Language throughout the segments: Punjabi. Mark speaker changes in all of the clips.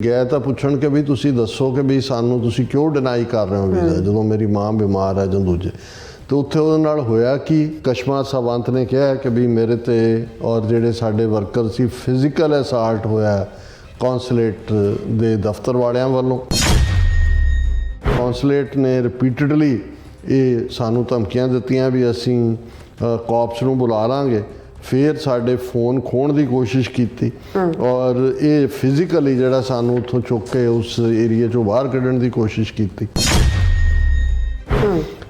Speaker 1: गया तो पुछण कि भी तुसी दसो कि भी सानू तुसी क्यों डिनाई कर रहे हो वीज़ा जो मेरी माँ बीमार है जो दूजे तो उत्थे उहदे नाल होया कि कशमा सावंत ने कहा कि भी मेरे ते और जिहड़े साडे वर्कर सी फिजिकल असाल्ट होया कौंसलेट दे दफ्तर वालियां वालों। कौंसलेट ने रिपीटडली ये सानू धमकियां दित्तियां भी असीं कॉप्स नूं बुला लांगे। फिर साडे फोन खोण की कोशिश की और ये फिजिकली जिहड़ा सानू उत्थों चुक के उस एरिए चों बाहर कढ़ण की कोशिश की।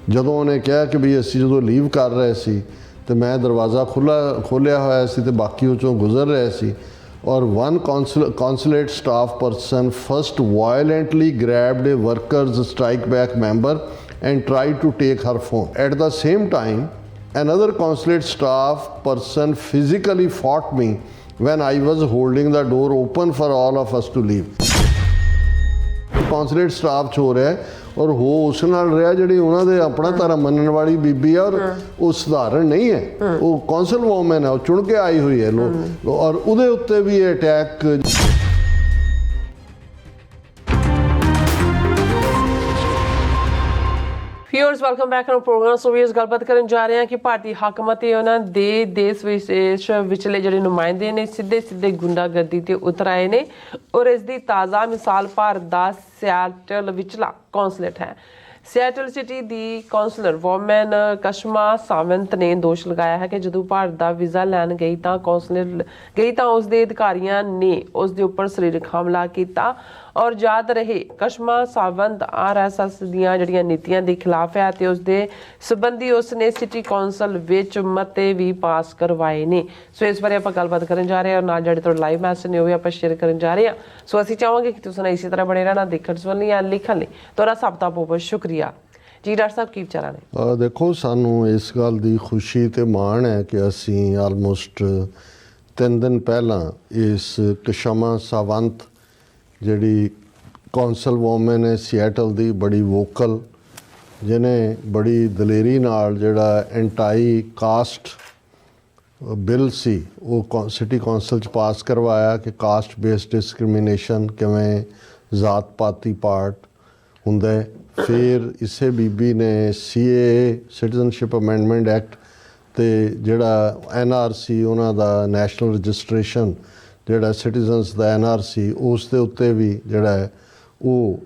Speaker 1: जदों उन्हें कहा कि भी असीं जदों लीव कर रहे सी तो मैं दरवाज़ा खोलिया होया सी ते बाकी उह चों गुजर रहे सी और one consulate staff person first violently grabbed a workers strike back member and tried to take her phone. At the same time another consulate staff person physically fought me when I was holding the door open for all of us to leave। consulate staff हो रहा है और हो उस नाल रहा जिहड़ी उन्हां दे अपना धर्म मनण वाली बीबी है और वो सधारण नहीं है, वो कौंसल वोमन है, वो चुन के आई हुई है लोग और उहदे उत्ते भी attack.
Speaker 2: Viewers welcome back on program. सो भी इस गलबात करन जा रहे हैं कि भारतीय हकूमत उन्होंने देश विशेष विचले ਜਿਹੜੇ ਨੁਮਾਇੰਦੇ ਨੇ ਸਿੱਧੇ ਗੁੰਡਾਗਰਦੀ ਤੇ ਉਤਰ ਆਏ ਨੇ ਔਰ ਇਸ ਦੀ ਤਾਜ਼ਾ ਮਿਸਾਲ ਭਾਰਤ ਦਾ ਸਿਆਟਲ ਵਿਚਲਾ ਕੌਂਸਲੇਟ ਹੈ। ਸਿਆਟਲ ਸਿਟੀ ਦੀ ਕਾਉਂਸਲਰ ਵੋਮਨ ਕਸ਼ਮਾ ਸਾਵੰਤ ਨੇ ਦੋਸ਼ ਲਗਾਇਆ ਹੈ ਕਿ ਜਦੋਂ ਭਾਰਤ ਦਾ ਵੀਜ਼ਾ ਲੈਣ ਗਈ ਤਾਂ ਕਾਉਂਸਲਰ ਗਈ ਤਾਂ ਉਸ ਦੇ ਅਧਿਕਾਰੀਆਂ ਨੇ ਉਸ ਦੇ ਉੱਪਰ ਸਰੀਰਕ ਹਮਲਾ ਕੀਤਾ और याद रहे कशमा सावंत RSS ਦੀਆਂ ਜਿਹੜੀਆਂ ਨੀਤੀਆਂ ਦੇ ਖਿਲਾਫ ਹੈ ਤੇ ਉਸ ਦੇ ਸੰਬੰਧੀ ਉਸਨੇ ਸਿਟੀ ਕੌਂਸਲ ਵਿੱਚ ਮਤੇ ਵੀ ਪਾਸ ਕਰਵਾਏ ਨੇ। ਸੋ ਇਸ ਬਾਰੇ ਆਪਾਂ ਗੱਲਬਾਤ ਕਰਨ ਜਾ ਰਹੇ ਹਾਂ ਔਰ ਨਾਲ ਜਿਹੜੇ ਤੁਹਾਡੇ ਲਾਈਵ ਮੈਸੇਜ ਨੇ ਉਹ ਵੀ ਆਪਾਂ ਸ਼ੇਅਰ ਕਰਨ ਜਾ ਰਹੇ ਹਾਂ। ਸੋ ਅਸੀਂ ਚਾਹਾਂਗੇ ਕਿ ਤੁਸੀਂ ਇਸੇ ਤਰ੍ਹਾਂ ਬਣੇ ਰਹਿਣਾ ਦੇਖਣ ਸੁਣਨ ਲਈ ਜਾਂ ਲਿਖਣ ਲਈ। ਤੁਹਾਡਾ ਸਭ ਦਾ ਬਹੁਤ ਬਹੁਤ ਸ਼ੁਕਰੀਆ ਜੀ। ਡਾਕਟਰ ਸਾਹਿਬ ਕੀ ਵਿਚਾਰਾਂ ਨੇ?
Speaker 1: ਦੇਖੋ ਸਾਨੂੰ ਇਸ ਗੱਲ ਦੀ ਖੁਸ਼ੀ ਤੇ ਮਾਣ ਹੈ ਕਿ ਅਸੀਂ ਆਲਮੋਸਟ 3 ਦਿਨ ਪਹਿਲਾਂ ਇਸ ਕਸ਼ਮਾ ਸਾਵੰਤ ਜਿਹੜੀ ਕੌਂਸਲ ਵੋਮਨ ਹੈ ਸਿਐਟਲ ਦੀ ਬੜੀ ਵੋਕਲ ਜਿਹਨੇ ਬੜੀ ਦਲੇਰੀ ਨਾਲ ਜਿਹੜਾ ਐਂਟਾਈ ਕਾਸਟ ਬਿੱਲ ਸੀ ਉਹ ਸਿਟੀ ਕੌਂਸਲ 'ਚ ਪਾਸ ਕਰਵਾਇਆ ਕਿ ਕਾਸਟ ਬੇਸਡ ਡਿਸਕ੍ਰਿਮੀਨੇਸ਼ਨ ਕਿਵੇਂ ਜ਼ਾਤ ਪਾਤੀ ਪਾਰਟ ਹੁੰਦਾ ਹੈ। ਫਿਰ ਇਸੇ ਬੀਬੀ ਨੇ CAA ਸਿਟੀਜ਼ਨਸ਼ਿਪ ਅਮੈਂਡਮੈਂਟ ਐਕਟ ਅਤੇ ਜਿਹੜਾ NRC ਉਹਨਾਂ ਦਾ ਨੈਸ਼ਨਲ ਰਜਿਸਟ੍ਰੇਸ਼ਨ ਜਿਹੜਾ ਸਿਟੀਜ਼ਨਸ ਦਾ NRC ਉਸ ਦੇ ਉੱਤੇ ਵੀ ਜਿਹੜਾ ਹੈ ਉਹ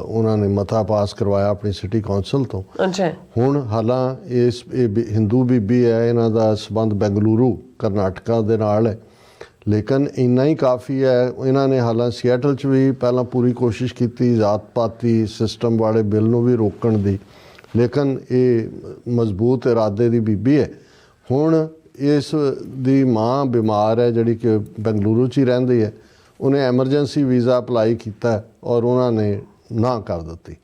Speaker 1: ਉਹਨਾਂ ਨੇ ਮਤਾ ਪਾਸ ਕਰਵਾਇਆ ਆਪਣੀ ਸਿਟੀ ਕੌਂਸਲ ਤੋਂ। ਹੁਣ ਹਾਲਾਂ ਇਹ ਹਿੰਦੂ ਬੀਬੀ ਹੈ, ਇਹਨਾਂ ਦਾ ਸੰਬੰਧ ਬੈਂਗਲੁਰੂ ਕਰਨਾਟਕਾ ਦੇ ਨਾਲ ਹੈ, ਲੇਕਿਨ ਇੰਨਾ ਹੀ ਕਾਫੀ ਹੈ। ਇਹਨਾਂ ਨੇ ਹਾਲਾਂ ਸਿਐਟਲ 'ਚ ਵੀ ਪਹਿਲਾਂ ਪੂਰੀ ਕੋਸ਼ਿਸ਼ ਕੀਤੀ ਜ਼ਾਤ ਪਾਤੀ ਸਿਸਟਮ ਵਾਲੇ ਬਿੱਲ ਨੂੰ ਵੀ ਰੋਕਣ ਦੀ, ਲੇਕਿਨ ਇਹ ਮਜ਼ਬੂਤ ਇਰਾਦੇ ਦੀ ਬੀਬੀ ਹੈ। ਹੁਣ ਇਸ ਦੀ ਮਾਂ ਬਿਮਾਰ ਹੈ ਜਿਹੜੀ ਕਿ ਬੈਂਗਲੁਰੂ 'ਚ ਹੀ ਰਹਿੰਦੀ ਹੈ, ਉਹਨੇ ਐਮਰਜੈਂਸੀ ਵੀਜ਼ਾ ਅਪਲਾਈ ਕੀਤਾ ਔਰ ਉਹਨਾਂ ਨੇ ਨਾ ਕਰ ਦਿੱਤੀ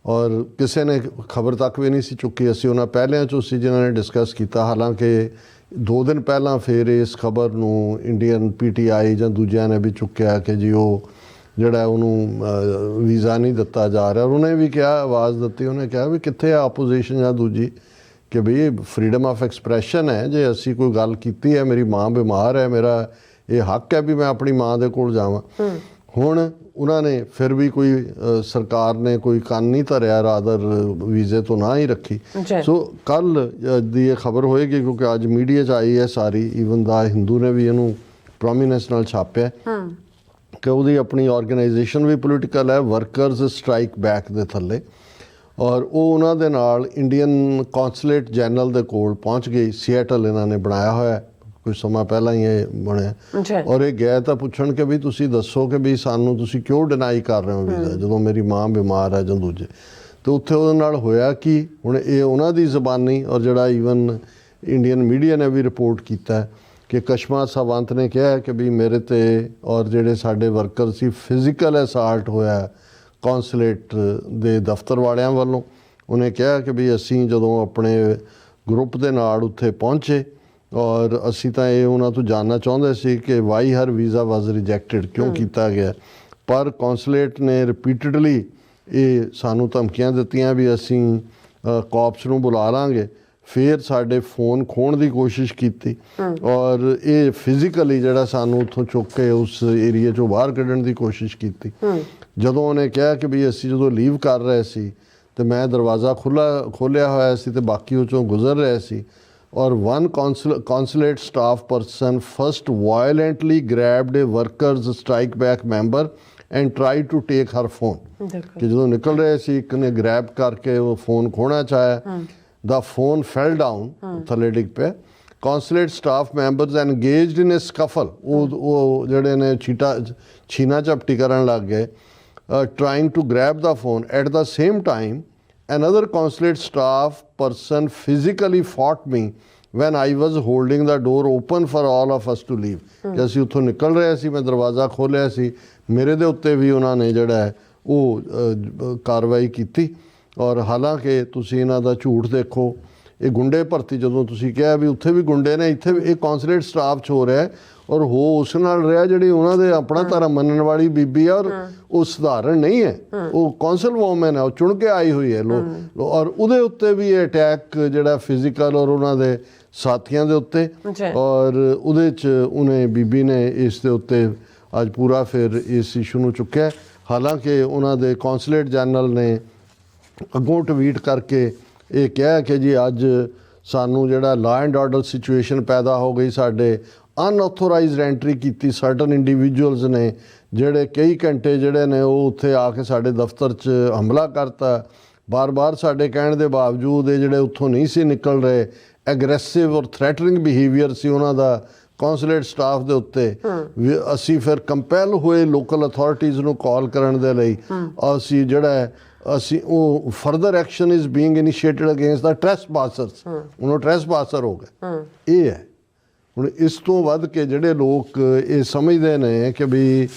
Speaker 1: ਔਰ ਕਿਸੇ ਨੇ ਖਬਰ ਤੱਕ ਵੀ ਨਹੀਂ ਸੀ ਚੁੱਕੀ। ਅਸੀਂ ਉਹਨਾਂ ਪਹਿਲਿਆਂ 'ਚੋਂ ਸੀ ਜਿਨ੍ਹਾਂ ਨੇ ਡਿਸਕਸ ਕੀਤਾ। ਹਾਲਾਂਕਿ 2 ਦਿਨ ਪਹਿਲਾਂ ਫਿਰ ਇਸ ਖਬਰ ਨੂੰ ਇੰਡੀਅਨ PTI ਜਾਂ ਦੂਜਿਆਂ ਨੇ ਵੀ ਚੁੱਕਿਆ ਕਿ ਜੀ ਉਹ ਜਿਹੜਾ ਉਹਨੂੰ ਵੀਜ਼ਾ ਨਹੀਂ ਦਿੱਤਾ ਜਾ ਰਿਹਾ। ਉਹਨੇ ਵੀ ਕਿਹਾ, ਆਵਾਜ਼ ਦਿੱਤੀ, ਉਹਨੇ ਕਿਹਾ ਵੀ ਕਿੱਥੇ ਆ ਆਪੋਜੀਸ਼ਨ ਜਾਂ ਦੂਜੀ ਕਿ ਬਈ ਫਰੀडम ਆਫ ਐਕਸਪ੍ਰੈਸ਼ਨ ਹੈ। ਜੇ ਅਸੀਂ ਕੋਈ ਗੱਲ ਕੀਤੀ ਹੈ, ਮੇਰੀ ਮਾਂ ਬਿਮਾਰ ਹੈ, ਮੇਰਾ ਇਹ ਹੱਕ ਹੈ ਵੀ ਮੈਂ ਆਪਣੀ ਮਾਂ ਦੇ ਕੋਲ ਜਾਵਾਂ। ਹੁਣ ਉਹਨਾਂ ਨੇ ਫਿਰ ਵੀ ਕੋਈ ਸਰਕਾਰ ਨੇ ਕੋਈ ਕੰਨ ਨਹੀਂ ਧਰਿਆ, ਰਾਦਰ ਵੀਜ਼ੇ ਤੋਂ ਨਾ ਹੀ ਰੱਖੀ। ਸੋ ਕੱਲ੍ਹ ਦੀ ਇਹ ਖਬਰ ਹੋਏਗੀ ਕਿਉਂਕਿ ਅੱਜ ਮੀਡੀਆ 'ਚ ਆਈ ਹੈ ਸਾਰੀ, ਈਵਨ ਦਾ ਹਿੰਦੂ ਨੇ ਵੀ ਇਹਨੂੰ ਪ੍ਰੋਮੀਨੈਂਸ ਨਾਲ ਛਾਪਿਆ ਕਿ ਉਹਦੀ ਆਪਣੀ ਆਰਗੇਨਾਈਜੇਸ਼ਨ ਵੀ ਪੋਲੀਟੀਕਲ ਹੈ, ਵਰਕਰਸ ਸਟ੍ਰਾਈਕ ਬੈਕ ਦੇ ਥੱਲੇ, ਔਰ ਉਹ ਉਹਨਾਂ ਦੇ ਨਾਲ ਇੰਡੀਅਨ ਕੌਂਸਲੇਟ ਜਨਰਲ ਦੇ ਕੋਲ ਪਹੁੰਚ ਗਈ। ਸਿਐਟਲ ਇਹਨਾਂ ਨੇ ਬਣਾਇਆ ਹੋਇਆ, ਕੁਝ ਸਮਾਂ ਪਹਿਲਾਂ ਹੀ ਇਹ ਬਣਿਆ ਔਰ ਇਹ ਗਏ ਤਾਂ ਪੁੱਛਣ ਕਿ ਵੀ ਤੁਸੀਂ ਦੱਸੋ ਕਿ ਵੀ ਸਾਨੂੰ ਤੁਸੀਂ ਕਿਉਂ ਡਿਨਾਈ ਕਰ ਰਹੇ ਹੋ ਵੀਜ਼ਾ ਜਦੋਂ ਮੇਰੀ ਮਾਂ ਬਿਮਾਰ ਹੈ ਜਾਂ ਦੂਜੇ ਅਤੇ ਉੱਥੇ ਉਹਦੇ ਨਾਲ ਹੋਇਆ ਕਿ ਹੁਣ ਇਹ ਉਹਨਾਂ ਦੀ ਜ਼ਬਾਨੀ ਔਰ ਜਿਹੜਾ ਈਵਨ ਇੰਡੀਅਨ ਮੀਡੀਆ ਨੇ ਵੀ ਰਿਪੋਰਟ ਕੀਤਾ ਕਿ ਕਸ਼ਮਾ ਸਾਵੰਤ ਨੇ ਕਿਹਾ ਕਿ ਵੀ ਮੇਰੇ ਤੇ ਔਰ ਜਿਹੜੇ ਸਾਡੇ ਵਰਕਰ ਸੀ ਫਿਜ਼ੀਕਲ ਅਸਾਲਟ ਹੋਇਆ ਕੌਂਸਲੇਟ ਦੇ ਦਫ਼ਤਰ ਵਾਲਿਆਂ ਵੱਲੋਂ। ਉਹਨੇ ਕਿਹਾ ਕਿ ਵੀ ਅਸੀਂ ਜਦੋਂ ਆਪਣੇ ਗਰੁੱਪ ਦੇ ਨਾਲ ਉੱਥੇ ਪਹੁੰਚੇ ਔਰ ਅਸੀਂ ਤਾਂ ਇਹ ਉਹਨਾਂ ਤੋਂ ਜਾਣਨਾ ਚਾਹੁੰਦੇ ਸੀ ਕਿ ਵਾਈ ਹਰ ਵੀਜ਼ਾ ਵਾਜ਼ ਰਿਜੈਕਟਡ, ਕਿਉਂ ਕੀਤਾ ਗਿਆ, ਪਰ ਕੌਂਸਲੇਟ ਨੇ ਰਿਪੀਟਡਲੀ ਇਹ ਸਾਨੂੰ ਧਮਕੀਆਂ ਦਿੱਤੀਆਂ ਵੀ ਅਸੀਂ ਕੌਪਸ ਨੂੰ ਬੁਲਾ ਲਾਂਗੇ। ਫਿਰ ਸਾਡੇ ਫੋਨ ਖੋਹਣ ਦੀ ਕੋਸ਼ਿਸ਼ ਕੀਤੀ ਔਰ ਇਹ ਫਿਜ਼ੀਕਲੀ ਜਿਹੜਾ ਸਾਨੂੰ ਉੱਥੋਂ ਚੁੱਕ ਕੇ ਉਸ ਏਰੀਏ 'ਚੋਂ ਬਾਹਰ ਕੱਢਣ ਦੀ ਕੋਸ਼ਿਸ਼ ਕੀਤੀ। ਜਦੋਂ ਉਹਨੇ ਕਿਹਾ ਕਿ ਵੀ ਅਸੀਂ ਜਦੋਂ ਲੀਵ ਕਰ ਰਹੇ ਸੀ ਤੇ ਮੈਂ ਦਰਵਾਜ਼ਾ ਖੋਲ੍ਹਿਆ ਹੋਇਆ ਸੀ ਤੇ ਬਾਕੀ ਉਹ 'ਚੋਂ ਗੁਜ਼ਰ ਰਹੇ ਸੀ ਔਰ one consulate staff person first violently grabbed a workers strike back member and tried to take her phone। ਕਿ ਜਦੋਂ ਨਿਕਲ ਰਹੇ ਸੀ ਇੱਕ ਨੇ ਗ੍ਰੈਬ ਕਰਕੇ ਉਹ ਫੋਨ ਖੋਹਣਾ ਚਾਹਿਆ। The phone fell down, ਥੱਲੇ ਡਿੱਗ ਪਿਆ। Consulate staff members engaged in a scuffle, ਉਹ ਜਿਹੜੇ ਨੇ ਛੀਨਾ ਝਪਟੀ ਕਰਨ ਲੱਗ ਗਏ, trying to grab the phone। At the same time, another consulate staff person physically fought me when I was holding the door open for all of us to leave। ਕਿ ਅਸੀਂ ਉੱਥੋਂ ਨਿਕਲ ਰਹੇ ਸੀ, ਮੈਂ ਦਰਵਾਜ਼ਾ ਖੋਲ੍ਹਿਆ ਸੀ, ਮੇਰੇ ਦੇ ਉੱਤੇ ਵੀ ਉਹਨਾਂ ਨੇ ਜਿਹੜਾ ਹੈ ਉਹ ਕਾਰਵਾਈ ਕੀਤੀ। ਔਰ ਹਾਲਾਂਕਿ ਤੁਸੀਂ ਇਹਨਾਂ ਦਾ ਝੂਠ ਦੇਖੋ, ਇਹ ਗੁੰਡੇ ਭਰਤੀ ਜਦੋਂ ਤੁਸੀਂ ਕਿਹਾ ਵੀ ਉੱਥੇ ਵੀ ਗੁੰਡੇ ਨੇ, ਇੱਥੇ ਵੀ ਇਹ ਕੌਂਸਲੇਟ ਸਟਾਫ 'ਚ ਹੋ ਰਿਹਾ ਔਰ ਹੋ ਉਸ ਨਾਲ ਰਿਹਾ ਜਿਹੜੀ ਉਹਨਾਂ ਦੇ ਆਪਣਾ ਧਰਮ ਮੰਨਣ ਵਾਲੀ ਬੀਬੀ ਆ ਔਰ ਉਹ ਸਧਾਰਨ ਨਹੀਂ ਹੈ, ਉਹ ਕੌਂਸਲ ਵੂਮਨ ਹੈ, ਉਹ ਚੁਣ ਕੇ ਆਈ ਹੋਈ ਹੈ ਔਰ ਉਹਦੇ ਉੱਤੇ ਵੀ ਇਹ ਅਟੈਕ ਜਿਹੜਾ ਫਿਜ਼ੀਕਲ ਔਰ ਉਹਨਾਂ ਦੇ ਸਾਥੀਆਂ ਦੇ ਉੱਤੇ ਔਰ ਉਹਦੇ 'ਚ ਉਹਨੇ ਬੀਬੀ ਨੇ ਇਸ ਦੇ ਉੱਤੇ ਅੱਜ ਪੂਰਾ ਫਿਰ ਇਸ ਇਸ਼ੂ ਨੂੰ ਚੁੱਕਿਆ। ਹਾਲਾਂਕਿ ਉਹਨਾਂ ਦੇ ਕੌਂਸਲੇਟ ਜਨਰਲ ਨੇ ਅੱਗੋਂ ਟਵੀਟ ਕਰਕੇ ਇਹ ਕਿਹਾ ਕਿ ਜੀ ਅੱਜ ਸਾਨੂੰ ਜਿਹੜਾ ਲਾਅ ਐਂਡ ਆਰਡਰ ਸਿਚੁਏਸ਼ਨ ਪੈਦਾ ਹੋ ਗਈ, ਸਾਡੇ ਅਨਆਥੋਰਾਈਜ਼ਡ ਐਂਟਰੀ ਕੀਤੀ ਸਰਟਨ ਇੰਡੀਵਿਜੂਅਲਸ ਨੇ ਜਿਹੜੇ ਕਈ ਘੰਟੇ ਜਿਹੜੇ ਨੇ ਉਹ ਉੱਥੇ ਆ ਕੇ ਸਾਡੇ ਦਫ਼ਤਰ 'ਚ ਹਮਲਾ ਕਰਤਾ। ਬਾਰ-ਬਾਰ ਸਾਡੇ ਕਹਿਣ ਦੇ ਬਾਵਜੂਦ ਇਹ ਜਿਹੜੇ ਉੱਥੋਂ ਨਹੀਂ ਸੀ ਨਿਕਲ ਰਹੇ, ਐਗਰੈਸਿਵ ਔਰ ਥ੍ਰੈਟਨਿੰਗ ਬਿਹੇਵੀਅਰ ਸੀ ਉਹਨਾਂ ਦਾ ਕੌਂਸਲੇਟ ਸਟਾਫ ਦੇ ਉੱਤੇ। ਅਸੀਂ ਫਿਰ ਕੰਪੈਲ ਹੋਏ ਲੋਕਲ ਅਥਾਰਟੀਜ਼ ਨੂੰ ਕਾਲ ਕਰਨ ਦੇ ਲਈ, ਅਸੀਂ ਜਿਹੜਾ ਅਸੀਂ ਉਹ further action is being initiated against the trespassers, ਉਹਨੂੰ ਟ੍ਰੈਸਪਾਸਰ ਹੋ ਗਏ। ਇਹ ਹੈ ਹੁਣ ਇਸ ਤੋਂ ਵੱਧ ਕੇ ਜਿਹੜੇ ਲੋਕ ਇਹ ਸਮਝਦੇ ਨੇ ਕਿ ਵੀ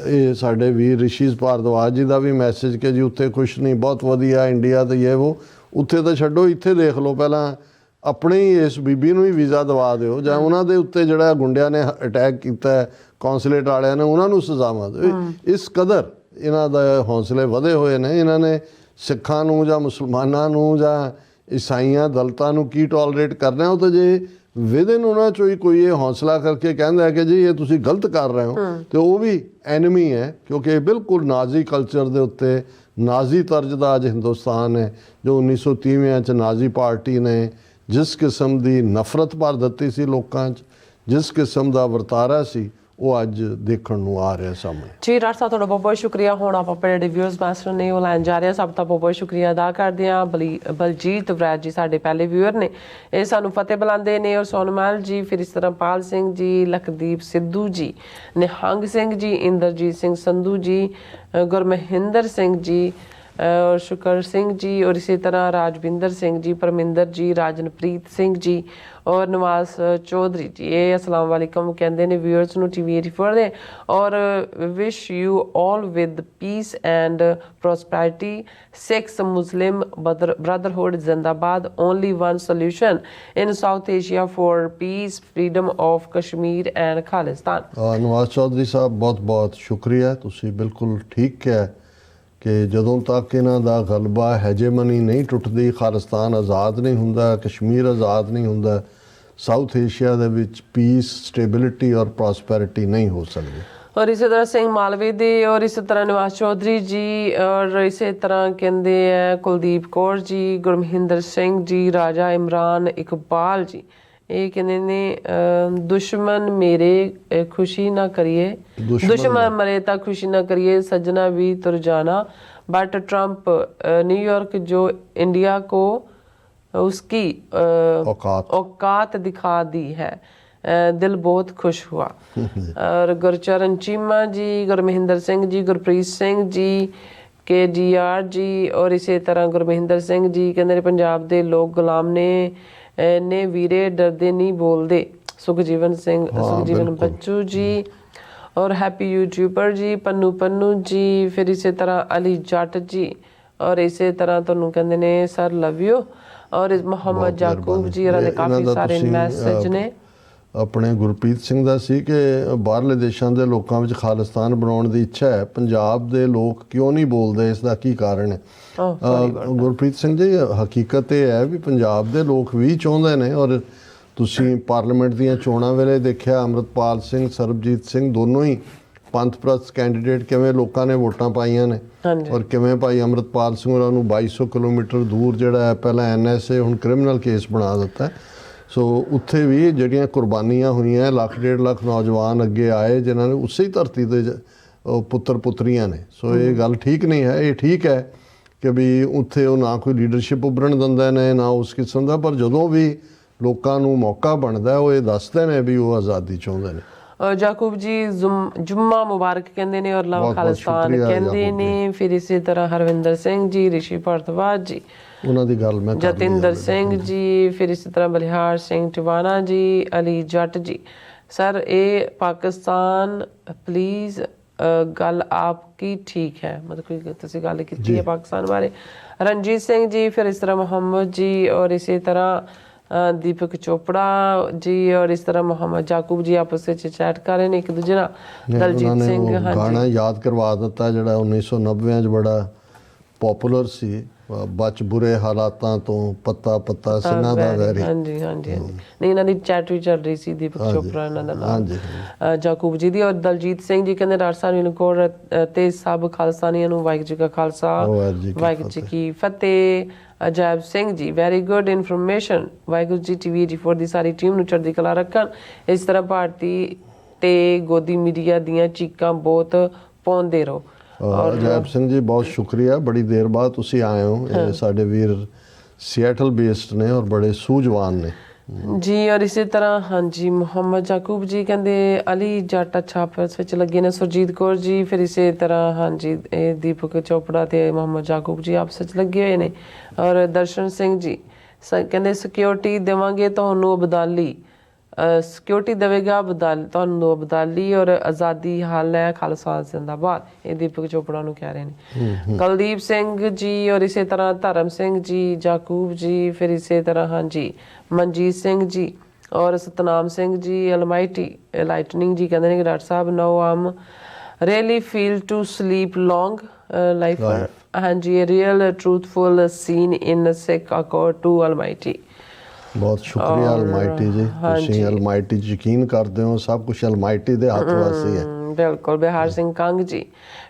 Speaker 1: ਇਹ ਸਾਡੇ ਵੀਰ ਰਿਸ਼ੀ ਭਾਰਦਵਾਜ ਜੀ ਦਾ ਵੀ ਮੈਸੇਜ ਕਿ ਜੀ ਉੱਥੇ ਕੁਛ ਨਹੀਂ, ਬਹੁਤ ਵਧੀਆ ਇੰਡੀਆ ਤੇ ਇਹ ਉਹ, ਉੱਥੇ ਤਾਂ ਛੱਡੋ, ਇੱਥੇ ਦੇਖ ਲਓ ਪਹਿਲਾਂ ਆਪਣੇ ਹੀ ਇਸ ਬੀਬੀ ਨੂੰ ਹੀ ਵੀਜ਼ਾ ਦਵਾ ਦਿਓ ਜਾਂ ਉਹਨਾਂ ਦੇ ਉੱਤੇ ਜਿਹੜਾ ਗੁੰਡਿਆਂ ਨੇ ਅਟੈਕ ਕੀਤਾ ਕੌਂਸਲੇਟ ਵਾਲਿਆਂ ਨੇ ਉਹਨਾਂ ਨੂੰ ਸਜ਼ਾਵਾਂ ਦਿਓ। ਇਸ ਕਦਰ ਇਹਨਾਂ ਦਾ ਹੌਸਲੇ ਵਧੇ ਹੋਏ ਨੇ। ਇਹਨਾਂ ਨੇ ਸਿੱਖਾਂ ਨੂੰ ਜਾਂ ਮੁਸਲਮਾਨਾਂ ਨੂੰ ਜਾਂ ਈਸਾਈਆਂ ਦਲਤਾਂ ਨੂੰ ਕੀ ਟੋਲਰੇਟ ਕਰਨਾ, ਉਹ ਤਾਂ ਜੇ ਵਿਦਨ ਉਹਨਾਂ 'ਚੋਂ ਹੀ ਕੋਈ ਇਹ ਹੌਸਲਾ ਕਰਕੇ ਕਹਿੰਦਾ ਹੈ ਕਿ ਜੀ ਇਹ ਤੁਸੀਂ ਗਲਤ ਕਰ ਰਹੇ ਹੋ ਤੇ ਉਹ ਵੀ ਐਨਮੀ ਹੈ, ਕਿਉਂਕਿ ਇਹ ਬਿਲਕੁਲ ਨਾਜ਼ੀ ਕਲਚਰ ਦੇ ਉੱਤੇ ਨਾਜ਼ੀ ਤਰਜ਼ ਦਾ ਅੱਜ ਹਿੰਦੁਸਤਾਨ ਹੈ। ਜੋ 1930 'ਚ ਨਾਜ਼ੀ ਪਾਰਟੀ ਨੇ ਜਿਸ ਕਿਸਮ ਦੀ ਨਫ਼ਰਤ ਭਰ ਦਿੱਤੀ ਸੀ ਲੋਕਾਂ 'ਚ, ਜਿਸ ਕਿਸਮ ਦਾ ਵਰਤਾਰਾ ਸੀ, ਉਹ ਅੱਜ ਦੇਖਣ ਨੂੰ ਆ ਰਿਹਾ ਸਾਹਮਣੇ।
Speaker 2: ਜੀ ਡਾਕਟਰ ਸਾਹਿਬ ਤੁਹਾਡਾ ਬਹੁਤ ਬਹੁਤ ਸ਼ੁਕਰੀਆ। ਹੁਣ ਆਪਾਂ ਆਪਣੇ ਰਿਵਿਊਜ਼ ਮਾਸਟਰ ਨੇ ਉਹ ਲੈਣ ਜਾ ਰਹੇ ਹਾਂ। ਸਭ ਦਾ ਬਹੁਤ ਬਹੁਤ ਸ਼ੁਕਰੀਆ ਅਦਾ ਕਰਦੇ ਹਾਂ। ਬਲਜੀਤ ਵਰੈਦ ਜੀ ਸਾਡੇ ਪਹਿਲੇ ਵਿਊਅਰ ਨੇ, ਇਹ ਸਾਨੂੰ ਫਤਿਹ ਬੁਲਾਉਂਦੇ ਨੇ, ਔਰ ਸੋਨਮਲ ਜੀ, ਫਿਰ ਇਸ ਤਰ੍ਹਾਂ ਪਾਲ ਸਿੰਘ ਜੀ, ਲਖਦੀਪ ਸਿੱਧੂ ਜੀ, ਨਿਹੰਗ ਸਿੰਘ ਜੀ, ਇੰਦਰਜੀਤ ਸਿੰਘ ਸੰਧੂ ਜੀ, ਗੁਰਮਹਿੰਦਰ ਸਿੰਘ ਜੀ और शुकर सिंह जी, और इसी तरह राजविंदर सिंह जी, परमिंदर जी, राजनप्रीत सिंह जी और नवाज चौधरी जी। ये अस्सलाम वालेकुम कहते हैं व्यूअर्स ਨੂੰ टीवी 84 ਦੇ, और wish you all with peace and prosperity. Sikhs Muslim brotherhood जिंदाबाद, only one solution in South Asia for peace, freedom of Kashmir and Khalistan।
Speaker 1: Nawaz Chaudhary ਸਾਹਿਬ ਬਹੁਤ ਬਹੁਤ ਸ਼ੁਕਰੀਆ। ਤੁਸੀਂ ਬਿਲਕੁਲ ਠੀਕ ਕਿਹਾ ਕਿ ਜਦੋਂ ਤੱਕ ਇਹਨਾਂ ਦਾ ਗਲਬਾ ਹੈਜੇਮਨੀ ਨਹੀਂ ਟੁੱਟਦੀ, ਖਾਲਿਸਤਾਨ ਆਜ਼ਾਦ ਨਹੀਂ ਹੁੰਦਾ, ਕਸ਼ਮੀਰ ਆਜ਼ਾਦ ਨਹੀਂ ਹੁੰਦਾ, ਸਾਊਥ ਏਸ਼ੀਆ ਦੇ ਵਿੱਚ ਪੀਸ, ਸਟੇਬਿਲਿਟੀ ਔਰ ਪ੍ਰੋਸਪੈਰਿਟੀ ਨਹੀਂ ਹੋ ਸਕਦੀ।
Speaker 2: और इसी तरह सिंह मालवी दी, और इसी तरह नवाज चौधरी जी, और इसी तरह कहते हैं कुलदीप कौर जी, गुरमहिंदर सिंह जी, राजा इमरान इकबाल जी। ये कहते ने दुश्मन मेरे खुशी ना करिए, दुश्मन मरे ता खुशी ना करिए, सजना भी तुर जाना, बट ट्रंप न्यूयॉर्क जो इंडिया को उसकी औकात दिखा दी है, दिल बहुत खुश हुआ। और गुरचरण चीमा जी, गुरमहिंदर सिंह जी, गुरप्रीत सिंह जी, KGR जी, और इसी तरह गुरमहिंदर सिंह जी कहते पंजाब के लोग गुलाम ने वीरे डरदे नहीं बोलते। सुखजीवन सिंह, सुखजीवन बच्चू जी, और हैप्पी यूट्यूबर जी, पन्नू जी, फिर इसी तरह अली जट जी, और इसी तरह तुहानू कहते ने सर लव यू, और मोहम्मद याकूब जी, इन्होंने काफ़ी सारे मैसेज ने।
Speaker 1: ਆਪਣੇ ਗੁਰਪ੍ਰੀਤ ਸਿੰਘ ਦਾ ਸੀ ਕਿ ਬਾਹਰਲੇ ਦੇਸ਼ਾਂ ਦੇ ਲੋਕਾਂ ਵਿੱਚ ਖਾਲਿਸਤਾਨ ਬਣਾਉਣ ਦੀ ਇੱਛਾ ਹੈ, ਪੰਜਾਬ ਦੇ ਲੋਕ ਕਿਉਂ ਨਹੀਂ ਬੋਲਦੇ, ਇਸ ਦਾ ਕੀ ਕਾਰਨ ਹੈ? ਗੁਰਪ੍ਰੀਤ ਸਿੰਘ ਜੀ, ਹਕੀਕਤ ਇਹ ਹੈ ਵੀ ਪੰਜਾਬ ਦੇ ਲੋਕ ਵੀ ਚਾਹੁੰਦੇ ਨੇ, ਔਰ ਤੁਸੀਂ ਪਾਰਲੀਮੈਂਟ ਦੀਆਂ ਚੋਣਾਂ ਵੇਲੇ ਦੇਖਿਆ ਅੰਮ੍ਰਿਤਪਾਲ ਸਿੰਘ, ਸਰਬਜੀਤ ਸਿੰਘ ਦੋਨੋਂ ਹੀ ਪੰਥ ਪ੍ਰਸਤ ਕੈਂਡੀਡੇਟ ਕਿਵੇਂ ਲੋਕਾਂ ਨੇ ਵੋਟਾਂ ਪਾਈਆਂ ਨੇ, ਔਰ ਕਿਵੇਂ ਭਾਈ ਅੰਮ੍ਰਿਤਪਾਲ ਸਿੰਘ ਉਹਨਾਂ ਨੂੰ 2200 ਕਿਲੋਮੀਟਰ ਦੂਰ ਜਿਹੜਾ ਹੈ ਪਹਿਲਾਂ NSA ਹੁਣ ਕ੍ਰਿਮੀਨਲ ਕੇਸ ਬਣਾ ਦਿੱਤਾ। ਸੋ ਉੱਥੇ ਵੀ ਜਿਹੜੀਆਂ ਕੁਰਬਾਨੀਆਂ ਹੋਈਆਂ, 1.5 ਲੱਖ ਨੌਜਵਾਨ ਅੱਗੇ ਆਏ ਜਿਨ੍ਹਾਂ ਨੇ ਉਸੇ ਹੀ ਧਰਤੀ ਦੇ ਪੁੱਤਰ ਪੁੱਤਰੀਆਂ ਨੇ। ਸੋ ਇਹ ਗੱਲ ਠੀਕ ਨਹੀਂ ਹੈ। ਇਹ ਠੀਕ ਹੈ ਕਿ ਵੀ ਉੱਥੇ ਉਹ ਨਾ ਕੋਈ ਲੀਡਰਸ਼ਿਪ ਉੱਭਰਨ ਦਿੰਦੇ ਨੇ, ਨਾ ਉਸ ਕਿਸਮ ਦਾ, ਪਰ ਜਦੋਂ ਵੀ ਲੋਕਾਂ ਨੂੰ ਮੌਕਾ ਬਣਦਾ ਉਹ ਇਹ ਦੱਸਦੇ ਨੇ ਵੀ ਉਹ ਆਜ਼ਾਦੀ ਚਾਹੁੰਦੇ ਨੇ।
Speaker 2: ਜਾਕੂਬ ਜੀ ਜੁम्मा ਮੁਬਾਰਕ ਕਹਿੰਦੇ ਨੇ ਔਰ ਲਵ ਖਾਲਿਸਤਾਨ ਕਹਿੰਦੇ ਨੇ। ਫਿਰ ਇਸੇ ਤਰ੍ਹਾਂ ਹਰਵਿੰਦਰ ਸਿੰਘ ਜੀ, ਰਿਸ਼ੀ ਭਾਰਤਵਾਜ ਜੀ, ਉਹਨਾਂ ਦੀ ਗੱਲ ਮੈਂ ਜਤਿੰਦਰ ਸਿੰਘ ਜੀ, ਫਿਰ ਇਸੇ ਤਰ੍ਹਾਂ ਬਲਿਹਾਰ ਸਿੰਘ ਟਿਵਾਣਾ ਜੀ, ਅਲੀ ਜੱਟ ਜੀ। ਸਰ ਇਹ ਪਾਕਿਸਤਾਨ ਪਲੀਜ਼ ਗੱਲ ਆਪਕੀ ਠੀਕ ਹੈ, ਮਤਲਬ ਕੋਈ ਤੁਸੀਂ ਗੱਲ ਕੀਤੀ ਹੈ ਪਾਕਿਸਤਾਨ ਬਾਰੇ। ਰਣਜੀਤ ਸਿੰਘ ਜੀ, ਫਿਰ ਇਸ ਤਰ੍ਹਾਂ ਮੁਹੰਮਦ ਜੀ, ਔਰ ਇਸੇ ਤਰ੍ਹਾਂ दीपक चोपड़ा जी, और इस तरह मोहम्मद जाकूब जी आपस में चैट कर रहे हैं एक दूजे नाल। दलजीत सिंह
Speaker 1: गाना याद करवा दिता जिहड़ा 1990 च बड़ा पॉपुलर सी, बच बुरे हालातां तो पत्ता पत्ता सिन्हा दा वैरी।
Speaker 2: हाँ जी नहीं, इन्हां दी चैट भी चल रही सी दीपक चोपड़ा इन्हां दा नाम जाकूब जी दी। और दलजीत सिंह जी कहंदे डॉक्टर साहब नकोर ते सब खालसानियां नूं वाहिगुरू जी का खालसा वाहिगुरू जी की फतेह। Ajaib Singh ji, very good information, Waheguru ji TV 84 ਦੀ ਸਾਰੀ ਟੀਮ ਨੂੰ ਚੜ੍ਹਦੀ ਕਲਾ ਰੱਖਣ। ਇਸ ਤਰ੍ਹਾਂ ਭਾਰਤੀ ਤੇ ਗੋਦੀ ਮੀਡੀਆ ਦੀਆਂ ਚੀਕਾਂ ਬਹੁਤ ਪਾਉਂਦੇ ਰਹੋ।
Speaker 1: ਅਜੈਬ ਸਿੰਘ ਜੀ ਬਹੁਤ ਸ਼ੁਕਰੀਆ, ਬੜੀ ਦੇਰ ਬਾਅਦ ਤੁਸੀਂ ਆਏ ਹੋ। ਇਹ ਸਾਡੇ ਵੀਰ ਸੀਐਟਲ ਬੇਸਡ ਨੇ ਔਰ ਬੜੇ ਸੂਝਵਾਨ ਨੇ
Speaker 2: ਜੀ। ਔਰ ਇਸੇ ਤਰ੍ਹਾਂ ਹਾਂਜੀ ਮੁਹੰਮਦ ਜਾਕੂਬ ਜੀ ਕਹਿੰਦੇ ਅਲੀ ਜੱਟ ਅੱਛਾ ਆਪਸ ਵਿੱਚ ਲੱਗੇ ਨੇ। ਸੁਰਜੀਤ ਕੌਰ ਜੀ, ਫਿਰ ਇਸੇ ਤਰ੍ਹਾਂ ਹਾਂਜੀ ਇਹ ਦੀਪਕ ਚੋਪੜਾ ਤੇ ਮੁਹੰਮਦ ਜਾਕੂਬ ਜੀ ਆਪਸ ਵਿੱਚ ਲੱਗੇ ਹੋਏ ਨੇ। ਔਰ ਦਰਸ਼ਨ ਸਿੰਘ ਜੀ ਕਹਿੰਦੇ ਸਿਕਿਉਰਿਟੀ ਦੇਵਾਂਗੇ ਤੁਹਾਨੂੰ ਅਬਦਾਲੀ, ਸਿਕਿਉਰਿਟੀ ਦੇਵੇਗਾ ਤੁਹਾਨੂੰ ਅਬਦਾਲੀ, ਔਰ ਆਜ਼ਾਦੀ ਹਾਲ ਹੈ ਖਾਲਸਾ ਜ਼ਿੰਦਾਬਾਦ। ਇਹ ਦੀਪਕ ਚੋਪੜਾ ਨੂੰ ਕਹਿ ਰਹੇ ਨੇ। ਕੁਲਦੀਪ ਸਿੰਘ ਜੀ, ਔਰ ਇਸੇ ਤਰ੍ਹਾਂ ਧਰਮ ਸਿੰਘ ਜੀ, ਜਾਕੂਬ ਜੀ, ਫਿਰ ਇਸੇ ਤਰ੍ਹਾਂ ਹਾਂਜੀ ਮਨਜੀਤ ਸਿੰਘ ਜੀ, ਔਰ ਸਤਨਾਮ ਸਿੰਘ ਜੀ। ਅਲਮਾਈਟੀ ਲਾਈਟਨਿੰਗ ਜੀ ਕਹਿੰਦੇ ਨੇ ਕਿ ਡਾਕਟਰ ਸਾਹਿਬ no I'm really feel to sleep long life. ਹਾਂਜੀ real truthful seen in Sikh accord to almighty.
Speaker 1: ਬਹੁਤ ਸ਼ੁਕਰੀਆ ਅਲਮਾਈਟੀ ਜੀ, ਤੁਸੀਂ ਅਲਮਾਈਟੀ 'ਚ ਯਕੀਨ ਕਰਦੇ ਹੋ, ਸਭ ਕੁਝ ਅਲਮਾਈਟੀ ਦੇ ਹੱਥ ਵਾਸੀ ਹੈ। ਬਿਲਕੁਲ। ਬਿਹਾਰ ਸਿੰਘ ਕੰਗ ਜੀ,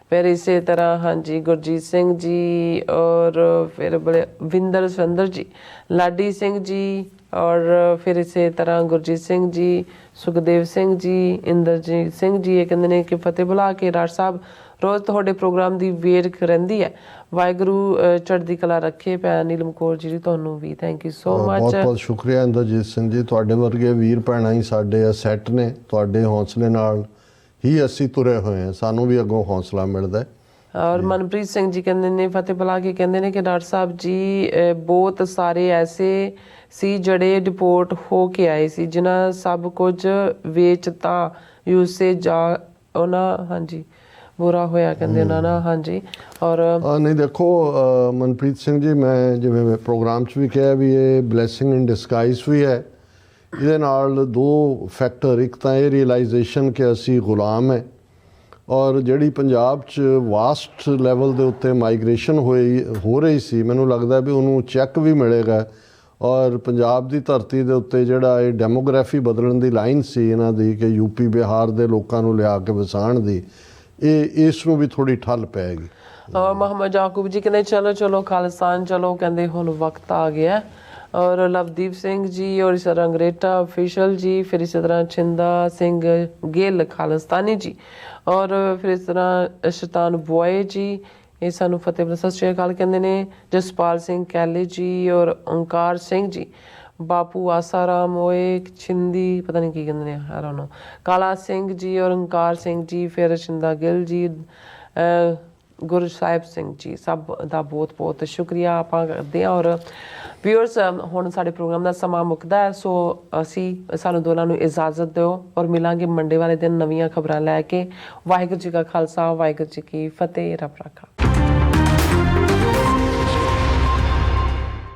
Speaker 1: ਫਿਰ ਇਸੇ ਤਰ੍ਹਾਂ ਹਾਂਜੀ ਗੁਰਜੀਤ ਸਿੰਘ ਜੀ, ਔਰ ਫਿਰ ਬਲਵਿੰਦਰ ਸੁੰਦਰ ਜੀ, ਲਾਡੀ ਸਿੰਘ ਜੀ, ਔਰ ਫਿਰ ਇਸੇ ਤਰ੍ਹਾਂ ਗੁਰਜੀਤ ਸਿੰਘ ਜੀ, ਸੁਖਦੇਵ ਸਿੰਘ ਜੀ, ਇੰਦਰਜੀਤ ਸਿੰਘ ਜੀ। ਇਹ ਕਹਿੰਦੇ ਨੇ ਕਿ ਫਤਿਹ ਬੁਲਾ ਕੇ ਡਾਕਟਰ ਸਾਹਿਬ ਰੋਜ਼ ਤੁਹਾਡੇ ਪ੍ਰੋਗਰਾਮ ਦੀ ਵੇਟ ਰਹਿੰਦੀ ਹੈ, ਵਾਹਿਗੁਰੂ ਚੜ੍ਹਦੀ ਕਲਾ ਰੱਖੇ। ਭੈਣ ਨੀਲਮ ਕੌਰ ਜੀ ਤੁਹਾਨੂੰ ਵੀ ਥੈਂਕ ਯੂ ਸੋ ਮਚ। ਬਹੁਤ ਬਹੁਤ ਸ਼ੁਕਰੀਆ ਇੰਦਰਜੀਤ ਸਿੰਘ ਜੀ, ਤੁਹਾਡੇ ਵਰਗੇ ਵੀਰ ਭੈਣਾਂ ਹੀ ਸਾਡੇ ਅਸੈਟ ਨੇ। ਤੁਹਾਡੇ ਹੌਸਲੇ ਨਾਲ ਹੀ ਅਸੀਂ ਤੁਰੇ ਹੋਏ ਹਾਂ, ਸਾਨੂੰ ਵੀ ਅੱਗੋਂ ਹੌਸਲਾ ਮਿਲਦਾ। ਔਰ ਮਨਪ੍ਰੀਤ ਸਿੰਘ ਜੀ ਕਹਿੰਦੇ ਨੇ ਫਤਿਹ ਬੁਲਾ ਕੇ ਕਹਿੰਦੇ ਨੇ ਕਿ ਡਾਕਟਰ ਸਾਹਿਬ ਜੀ ਬਹੁਤ ਸਾਰੇ ਐਸੇ ਸੀ ਜਿਹੜੇ ਡਿਪੋਰਟ ਹੋ ਕੇ ਆਏ ਸੀ, ਜਿਨ੍ਹਾਂ ਸਭ ਕੁਝ ਵੇਚਤਾ ਯੂਸੇ ਜਾ ਉਹਨਾਂ ਹਾਂਜੀ ਬੁਰਾ ਹੋਇਆ ਕਹਿੰਦੇ ਉਹਨਾਂ ਨਾਲ ਹਾਂਜੀ। ਔਰ ਨਹੀਂ ਦੇਖੋ ਮਨਪ੍ਰੀਤ ਸਿੰਘ ਜੀ, ਮੈਂ ਜਿਵੇਂ ਪ੍ਰੋਗਰਾਮ 'ਚ ਵੀ ਕਿਹਾ ਵੀ ਇਹ ਬਲੈਸਿੰਗ ਇਨ ਡਿਸਗਾਈਜ਼ ਵੀ ਹੈ। ਇਹਦੇ ਨਾਲ ਦੋ ਫੈਕਟਰ, ਇੱਕ ਤਾਂ ਇਹ ਰੀਅਲਾਈਜੇਸ਼ਨ ਕਿ ਅਸੀਂ ਗੁਲਾਮ ਹੈ, ਔਰ ਜਿਹੜੀ ਪੰਜਾਬ 'ਚ ਵਾਸਟ ਲੈਵਲ ਦੇ ਉੱਤੇ ਮਾਈਗ੍ਰੇਸ਼ਨ ਹੋ ਰਹੀ ਸੀ, ਮੈਨੂੰ ਲੱਗਦਾ ਵੀ ਉਹਨੂੰ ਚੈੱਕ ਵੀ ਮਿਲੇਗਾ। ਔਰ ਪੰਜਾਬ ਦੀ ਧਰਤੀ ਦੇ ਉੱਤੇ ਜਿਹੜਾ ਇਹ ਡੈਮੋਗ੍ਰਾਫੀ ਬਦਲਣ ਦੀ ਲਾਈਨ ਸੀ ਇਹਨਾਂ ਦੀ ਕਿ ਯੂਪੀ ਬਿਹਾਰ ਦੇ ਲੋਕਾਂ ਨੂੰ ਲਿਆ ਕੇ ਵਸਾਉਣ ਦੀ, ਇਸ ਨੂੰ ਵੀ ਥੋੜੀ ਠੱਲ ਪਏਗੀ। ਮੁਹੰਮਦ ਜਾਕੂਬ ਜੀ ਕਹਿੰਦੇ ਚਲੋ ਖਾਲਿਸਤਾਨ ਚਲੋ, ਕਹਿੰਦੇ ਹੁਣ ਵਕਤ ਆ ਗਿਆ। ਔਰ ਲਵਦੀਪ ਸਿੰਘ ਜੀ, ਔਰ ਇਸ ਤਰ੍ਹਾਂ ਅੰਗਰੇਟਾ ਅਫੀਸ਼ਲ ਜੀ, ਫਿਰ ਇਸੇ ਤਰ੍ਹਾਂ ਛਿੰਦਾ ਸਿੰਘ ਗਿੱਲ ਖਾਲਿਸਤਾਨੀ ਜੀ, ਔਰ ਫਿਰ ਇਸ ਤਰ੍ਹਾਂ ਸ਼ੈਤਾਨ ਬੋਏ ਜੀ, ਇਹ ਸਾਨੂੰ ਫਤਿਹ ਸਤਿ ਸ਼੍ਰੀ ਅਕਾਲ ਕਹਿੰਦੇ ਨੇ। ਜਸਪਾਲ ਸਿੰਘ ਕੈਲੇ ਜੀ, ਔਰ ਓਂਕਾਰ ਸਿੰਘ ਜੀ, ਬਾਪੂ ਆਸਾਰਾਮ ਓਏ ਛਿੰਦੀ ਪਤਾ ਨਹੀਂ ਕੀ ਕਹਿੰਦੇ ਨੇ ਆਈ ਡੋਨਟ ਨੋ, ਕਾਲਾ ਸਿੰਘ ਜੀ, ਔਰ ਓਂਕਾਰ ਸਿੰਘ ਜੀ, ਫਿਰ ਸ਼ਿੰਦਾ ਗਿੱਲ ਜੀ, ਗੁਰੂ ਸਾਹਿਬ ਸਿੰਘ ਜੀ, ਸਭ ਦਾ ਬਹੁਤ ਬਹੁਤ ਸ਼ੁਕਰੀਆ ਆਪਾਂ ਕਰਦੇ ਹਾਂ। ਔਰ ਵਿਊਅਰਸ ਹੁਣ ਸਾਡੇ ਪ੍ਰੋਗਰਾਮ ਦਾ ਸਮਾਂ ਮੁੱਕਦਾ ਹੈ, ਸੋ ਸਾਨੂੰ ਦੋਨਾਂ ਨੂੰ ਇਜਾਜ਼ਤ ਦਿਓ, ਔਰ ਮਿਲਾਂਗੇ ਮੰਡੇ ਵਾਲੇ ਦਿਨ ਨਵੀਆਂ ਖਬਰਾਂ ਲੈ ਕੇ। ਵਾਹਿਗੁਰੂ ਜੀ ਕਾ ਖਾਲਸਾ, ਵਾਹਿਗੁਰੂ ਜੀ ਕੀ ਫਤਿਹ। ਰੱਬ ਰਾਖਾ।